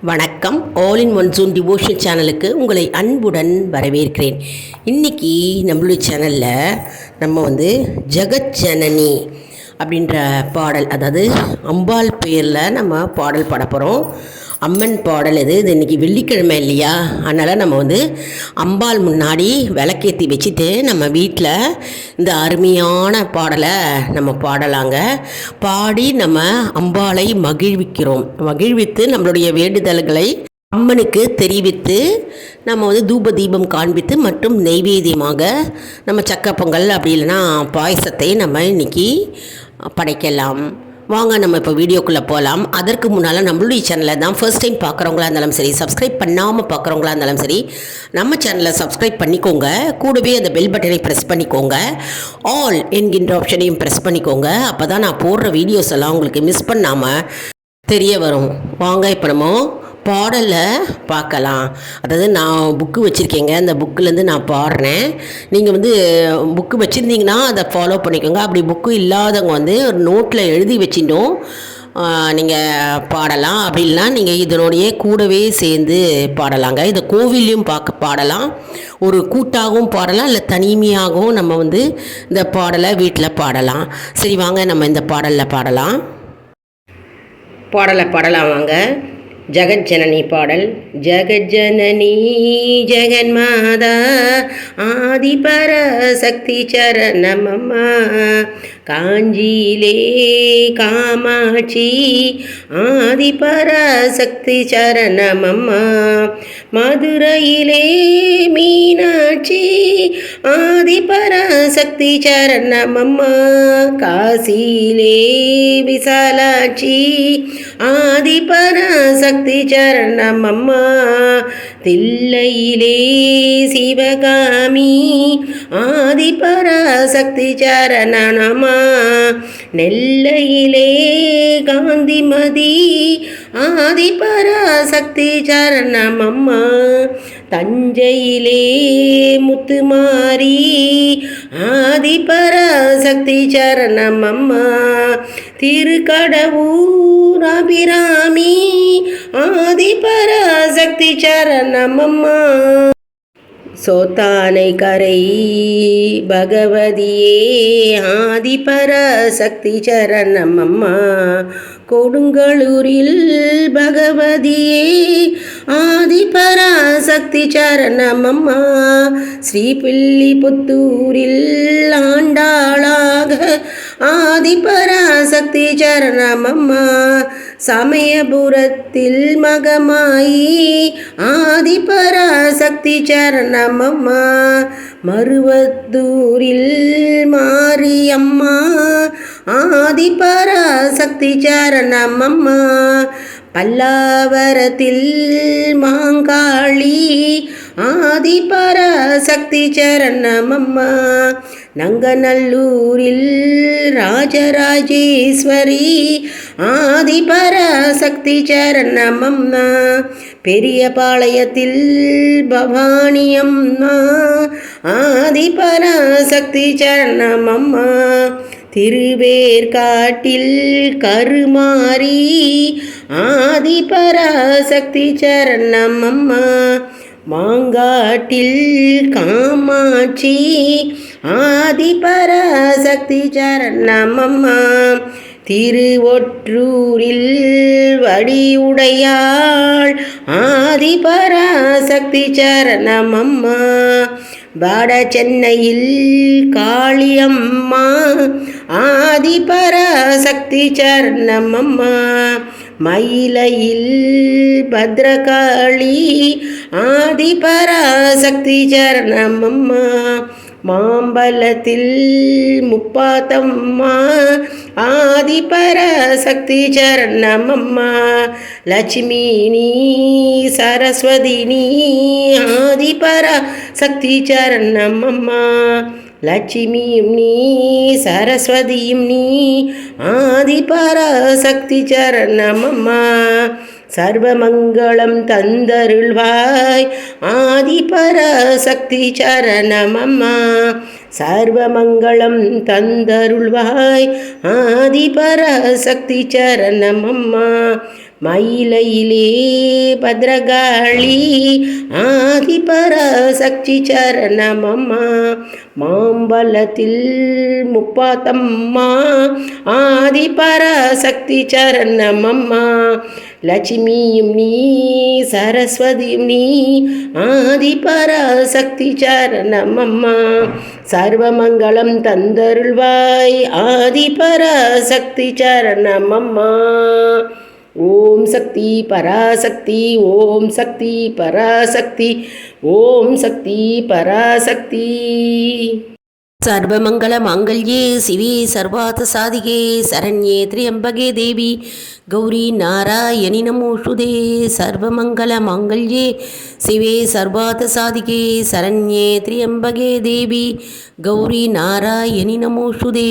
வணக்கம். All in one June devotion சேனலுக்கு உங்களை அன்புடன் வரவேற்கிறேன். இன்றைக்கி நம்மளுடைய சேனலில் நம்ம ஜெகஜனனி அப்படின்ற பாடல், அதாவது அம்பாள் பேரில் நம்ம பாடல் பாட போகிறோம். அம்மன் பாடல் இது இன்றைக்கி வெள்ளிக்கிழமை இல்லையா, அதனால் நம்ம அம்பாள் முன்னாடி விளக்கேற்றி வச்சுட்டு நம்ம வீட்டில் இந்த அருமையான பாடலை நம்ம பாடலாங்க. பாடி நம்ம அம்பாளை மகிழ்வித்து நம்மளுடைய வேண்டுதல்களை அம்மனுக்கு தெரிவித்து நம்ம தூப தீபம் காண்பித்து மற்றும் நெய்வேத்தியமாக நம்ம சக்கரை பொங்கல் அப்படி இல்லைன்னா பாயசத்தை நம்ம இன்றைக்கி படைக்கலாம். வாங்க நம்ம இப்போ வீடியோக்குள்ளே போகலாம். அதற்கு முன்னால் நம்மளுடைய சேனலை தான் ஃபர்ஸ்ட் டைம் பார்க்குறவங்களா இருந்தாலும் சரி, சப்ஸ்கிரைப் பண்ணாமல் பார்க்குறவங்களா இருந்தாலும் சரி, நம்ம சேனலை சப்ஸ்கிரைப் பண்ணிக்கோங்க. கூடவே அந்த பெல் பட்டனை ப்ரெஸ் பண்ணிக்கோங்க. ஆல் என்கின்ற ஆப்ஷனையும் ப்ரெஸ் பண்ணிக்கோங்க. அப்போ தான் நான் போடுற வீடியோஸ் எல்லாம் உங்களுக்கு மிஸ் பண்ணாமல் தெரிய வரும். வாங்க இப்போ நம்ம பாடலை பார்க்கலாம். அதாவது நான் புக்கு வச்சுருக்கேங்க, அந்த புக்கிலேருந்து நான் பாடுறேன். நீங்கள் புக்கு வச்சுருந்தீங்கன்னா அதை ஃபாலோ பண்ணிக்கோங்க. அப்படி புக்கு இல்லாதவங்க ஒரு நோட்டில் எழுதி வச்சிட்டோம் நீங்கள் பாடலாம். அப்படி இல்லைனா நீங்கள் இதனுடைய கூடவே சேர்ந்து பாடலாங்க. இதை கோவிலையும் பாடலாம், ஒரு கூட்டாகவும் பாடலாம், இல்லை தனிமையாகவும் நம்ம இந்த பாடலை வீட்டில் பாடலாம். சரி வாங்க நம்ம இந்த பாடலில் பாடலாம் வாங்க. ஜெகஜனனி பாடல். ஜெகஜனனி ஜெகன்மாதா ஆதிபர சக்தி சரணமம்மா, காஞ்சியிலே காமாட்சி ஆதிபர சக்தி சரணமம்மா, மதுரையிலே மீனாட்சி ஆதிபர சக்தி சரணமம்மா, காசியிலே விசாலாட்சி ஆதிபர சக்தி சரணமம்மா, தில்லையிலே சிவகாமி ஆதிபர சக்தி சரணமம்மா, நெல்லையிலே காந்திமதி ஆதிபர சக்தி சரணமம்மா, தஞ்சையிலே முத்துமாரி ஆதிபர சக்தி சரணமம்மா, திருக்கடவூர் அபிராமி ஆதிபர சக்தி சரணமம்மா, சோத்தானை கரை பகவதியே ஆதிபர சக்தி சரணமம்மா, கொடுங்கலூரில் பகவதியே ஆதிபர சக்தி சரணமம்மா, ஸ்ரீபில்லிபுத்தூரில் ஆண்டாளாக ஆதிபர சக்தி சரணமம்மா, சமயபுரத்தில் மகமாயி ஆதிபர சக்தி சரணமம்மா, மருவத்தூரில் மாரியம்மா ஆதிபர சக்தி சரணமம்மா, பல்லாவரத்தில் மாங்காளி ஆதிபர சக்தி சரணமம்மா, நங்கநல்லூரில் ராஜராஜேஸ்வரி ஆதிபர சக்தி சரணமம்மா, பெரியபாளையத்தில் பவானியம்மா ஆதிபர சக்தி சரணமம்மா, திருவேற்காட்டில் கருமாரி ஆதிபர சக்தி சரணமம்மா, மாங்காட்டில் காமாட்சி ஆதிபர சக்தி சரணமம்மா, திருவொற்றூரில் வடிவுடையாள் ஆதிபர சக்தி சரணமம்மா, வட சென்னையில் காளியம்மா ஆதிபர சக்தி சரணமம்மா, மயிலையில் பத்ரகாளி ஆதிபர சக்தி சரணமம்மா, மாம்பலத்தில் முப்பாத்தம்மா ஆதிபர சக்தி சரணமம்மா, லட்சுமினி சரஸ்வதினி ஆதிபர சக்தி சரணமம்மா, லட்சுமியும் நீ சரஸ்வதியும் நீ ஆதிபர சக்தி சரணமம்மா, சர்வமங்களம் தந்தருள்வாய் ஆதிபர சக்தி சரணமம்மா, சர்வமங்களம் தந்தருள்வாய் ஆதிபர சக்தி சரணமம்மா, மயிலையிலே பத்ரகாளி ஆதிபராசக்தி சரணமம்மா. மாம்பலத்தில் முப்பாத்தம்மா ஆதிபராசக்தி சரணமம்மா. லட்சுமியும் நீ சரஸ்வதியும் நீ ஆதிபராசக்தி சரணமம்மா. சர்வமங்களம் தந்தருள்வாய் ஆதிபராசக்தி சரணமம்மா. ஓம் சக்தி பராசக்தி, ஓம் சக்தி பராசக்தி, ஓம் சக்தி பராசக்தி. சர்வமங்கள மாங்கல்யே சிவே சர்வார்த்த சாதிகே சரண்யே திரியம்பகே தேவி கௌரி நாராயணி நமோஸ்துதே. சர்வமங்கள மாங்கல்யே சிவே சர்வார்த்த சாதிகே சரண்யே திரியம்பகே தேவி கௌரி நாராயணி நமோஸ்துதே.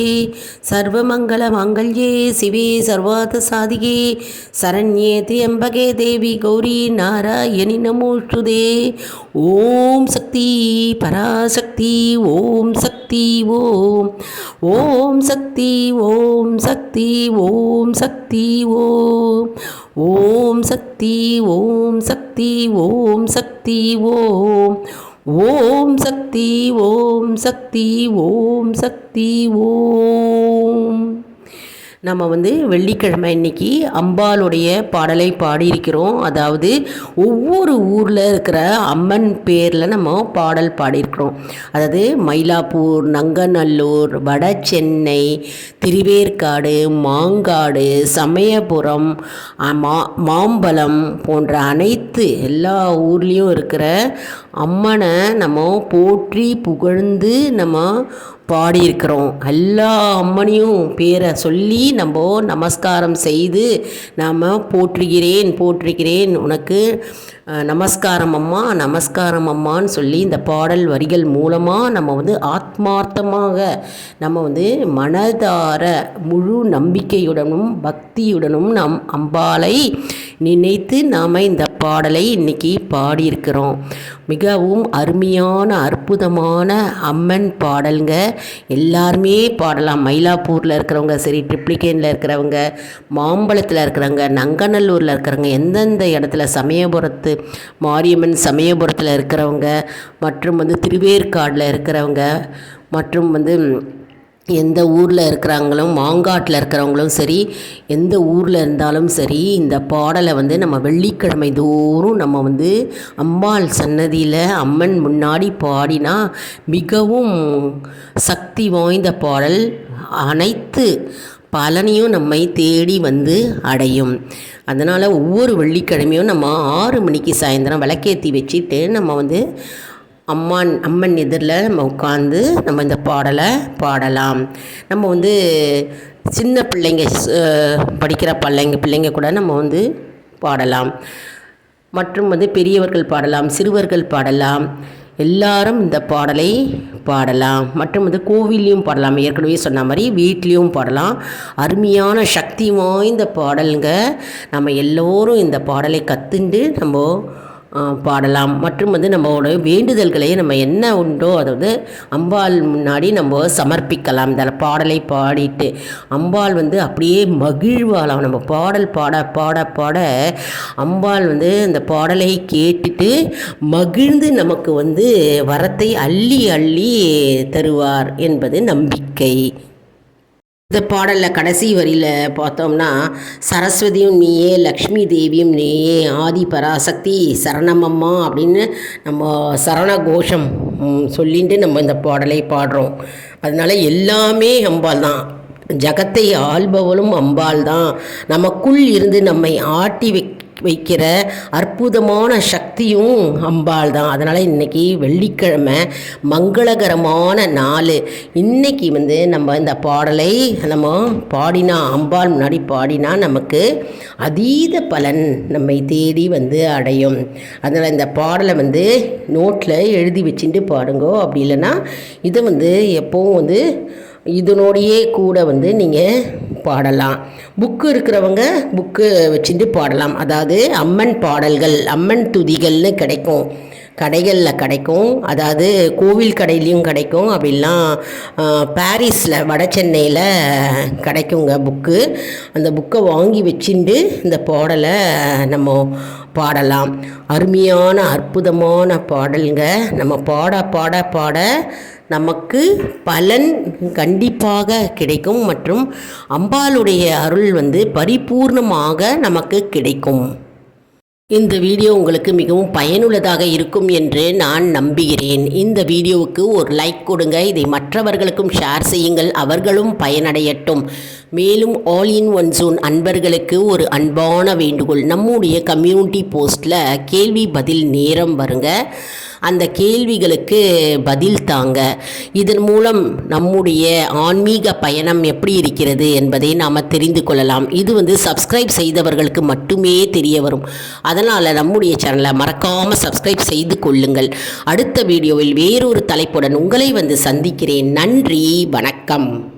சர்வமங்கள மாங்கல்யே சிவே சர்வார்த்த சாதிகே சரண்யே திரியம்பகே தேவி கௌரி நாராயணி நமோஸ்துதே. ஓம் சக்தி பராசக்தி, ஓம் சக்தி, ஓம் ஓம் சக்தி, ஓம் சக்தி, ஓம் சக்தி, ஓம் ஓம் சக்தி, ஓம் சக்தி, ஓம் சக்தி, ஓம் ஓம் சக்தி, ஓம் சக்தி, ஓம் சக்தி, ஓம். நம்ம வெள்ளிக்கிழமை இன்னைக்கு அம்பாளுடைய பாடலை பாடியிருக்கிறோம். அதாவது ஒவ்வொரு ஊரில் இருக்கிற அம்மன் பேரில் நம்ம பாடல் பாடியிருக்கிறோம். அதாவது மயிலாப்பூர், நங்கநல்லூர், வட சென்னை, திருவேற்காடு, மாங்காடு, சமயபுரம், மாம்பலம் போன்ற அனைத்து எல்லா ஊர்லேயும் இருக்கிற அம்மனை நம்ம போற்றி புகழ்ந்து நம்ம பாடியிருக்கிறோம். எல்லா அம்மனையும் பேரை சொல்லி நம்ம நமஸ்காரம் செய்து நாம் போற்றுகிறேன் உனக்கு நமஸ்காரம் அம்மா, நமஸ்காரம் அம்மான்னு சொல்லி இந்த பாடல் வரிகள் மூலமாக நம்ம ஆத்மார்த்தமாக நம்ம மனதார முழு நம்பிக்கையுடனும் பக்தியுடனும் நம் அம்பாளை நினைத்து நாம் இந்த பாடலை இன்னைக்கு பாடியிருக்கிறோம். மிகவும் அருமையான அற்புதமான அம்மன் பாடலுங்க. எல்லாருமே பாடலாம். மயிலாப்பூரில் இருக்கிறவங்க சரி, ட்ரிப்ளிகேனில் இருக்கிறவங்க, மாம்பழத்தில் இருக்கிறவங்க, நங்கநல்லூரில் இருக்கிறவங்க, எந்தெந்த இடத்துல சமயபுரத்து மாரியம்மன் சமயபுரத்தில் இருக்கிறவங்க, மற்றும் திருவேற்காடில் இருக்கிறவங்க, மற்றும் எந்த ஊரில் இருக்கிறாங்களும், மாங்காட்டில் இருக்கிறவங்களும் சரி, எந்த ஊரில் இருந்தாலும் சரி, இந்த பாடலை நம்ம வெள்ளிக்கிழமை தோறும் நம்ம அம்பாள் சன்னதியில் அம்மன் முன்னாடி பாடினா மிகவும் சக்தி வாய்ந்த பாடல். அனைத்து பலனையும் நம்மை தேடி அடையும். அதனால் ஒவ்வொரு வெள்ளிக்கிழமையும் நம்ம 6 மணிக்கு சாயந்தரம் விளக்கேற்றி வச்சுட்டு நம்ம அம்மன் எதிரில் நம்ம உட்காந்து நம்ம இந்த பாடலை பாடலாம். நம்ம சின்ன பிள்ளைங்க படிக்கிற பிள்ளைங்க கூட நம்ம பாடலாம். மற்றும் பெரியவர்கள் பாடலாம், சிறுவர்கள் பாடலாம். எல்லாரும் இந்த பாடலை பாடலாம். மற்றும் கோவில்லையும் பாடலாம். ஏற்கனவே சொன்ன மாதிரி வீட்லேயும் பாடலாம். அருமையான சக்தி வாய்ந்த பாடலுங்க. நம்ம எல்லோரும் இந்த பாடலை கற்றுண்டு நம்ம பாடலாம். மற்றும் நம்மளோட வேண்டுதல்களை நம்ம என்ன உண்டோ அதை அம்பாள் முன்னாடி நம்ம சமர்ப்பிக்கலாம். இந்த பாடலை பாடிட்டு அம்பாள் அப்படியே மகிழ்வாளாம். நம்ம பாடல் பாட பாட பாட அம்பாள் இந்த பாடலை கேட்டுட்டு மகிழ்ந்து நமக்கு வரத்தை அள்ளி அள்ளி தருவார் என்பது நம்பிக்கை. இந்த பாடலில் கடைசி வரியில் பார்த்தோம்னா, சரஸ்வதியும் நீயே, லக்ஷ்மி தேவியும் நீயே, ஆதி பராசக்தி சரணமம்மா அப்படின்னு நம்ம சரண கோஷம் சொல்லிட்டு நம்ம இந்த பாடலை பாடுறோம். அதனால் எல்லாமே அம்பாள் தான். ஜகத்தை ஆள்பவளும் அம்பாள் தான். நமக்குள் இருந்து நம்மை ஆட்டி வைக்கிற அற்புதமான சக்தியும் அம்பாள் தான். அதனால் இன்றைக்கி வெள்ளிக்கிழமை மங்களகரமான நாள். இன்றைக்கி நம்ம இந்த பாடலை நம்ம பாடினா, அம்பாள் முன்னாடி பாடினா நமக்கு அதீத பலன் நம்மை தேடி அடையும். அதனால் இந்த பாடலை நோட்டில் எழுதி வச்சுட்டு பாடுங்கோ. அப்படி இல்லைன்னா இதை எப்போவும் இதனோடையே கூட நீங்கள் பாடலாம். புக்கு இருக்கிறவங்க புக்கு வச்சுட்டு பாடலாம். அதாவது அம்மன் பாடல்கள், அம்மன் துதிகள்னு கிடைக்கும். கடைகளில் கிடைக்கும், அதாவது கோவில் கடையிலையும் கிடைக்கும், அப்படிலாம் பாரிஸில் வட சென்னையில் கிடைக்குங்க புக்கு. அந்த புக்கை வாங்கி வச்சுட்டு இந்த பாடலை நம்ம பாடலாம். அருமையான அற்புதமான பாடலுங்க. நம்ம பாட பாட பாட நமக்கு பலன் கண்டிப்பாக கிடைக்கும் மற்றும் அம்பாளுடைய அருள் பரிபூர்ணமாக நமக்கு கிடைக்கும். இந்த வீடியோ உங்களுக்கு மிகவும் பயனுள்ளதாக இருக்கும் என்று நான் நம்புகிறேன். இந்த வீடியோவுக்கு ஒரு லைக் கொடுங்க. இதை மற்றவர்களுக்கும் ஷேர் செய்யுங்கள், அவர்களும் பயனடையட்டும். மேலும் ஆல் இன் ஒன் ஜோன் அன்பர்களுக்கு ஒரு அன்பான வேண்டுகோள். நம்முடைய கம்யூனிட்டி போஸ்ட்டில் கேள்வி பதில் நேரம் வருங்க. அந்த கேள்விகளுக்கு பதில் தாங்க. இதன் மூலம் நம்முடைய ஆன்மீக பயணம் எப்படி இருக்கிறது என்பதை நாம் தெரிந்து கொள்ளலாம். இது சப்ஸ்கிரைப் செய்தவர்களுக்கு மட்டுமே தெரிய வரும். அதனால் நம்முடைய சேனலை மறக்காமல் சப்ஸ்கிரைப் செய்து கொள்ளுங்கள். அடுத்த வீடியோவில் வேறொரு தலைப்புடன் உங்களை சந்திக்கிறேன். நன்றி, வணக்கம்.